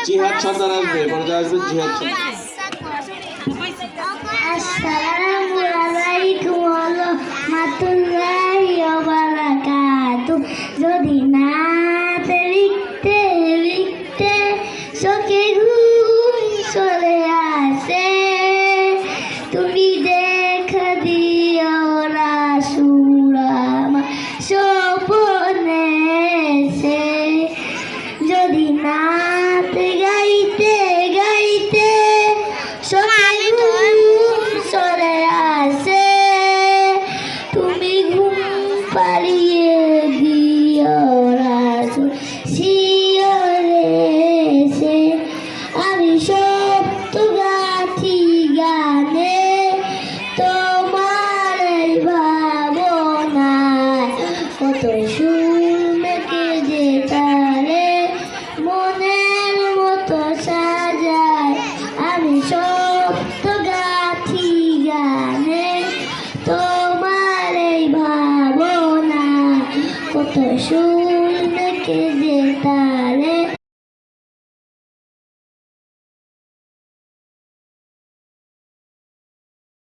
জিহাদ সর্দার আসবে, পরে আসবে জিহাদ সর্দার। আসসালামু আলাইকুম ওয়া রাহমাতুল্লাহি ওয়া বারাকাতুহু। যদি নাতে লিখতে লিখতে চোখে ঘুম চলে আসে, তুমি দেখা দিও রাসূল আমার স্বপ্নে এসে। যদি নাতে গাইতে গাইতে চোখে ঘুম চলে আসে, তুমি ঘুম পাড়িয়ে দিও রাসূল শিয়রে এসে। আমি সপ্ত গাথি গানে তোমার এই ভাবনায়, কত শুনকে যে তারে মনের মতো সাজায়। আমি সপ্ত গাথি গানে তোমার এই ভাবনা, কত শুনকে যে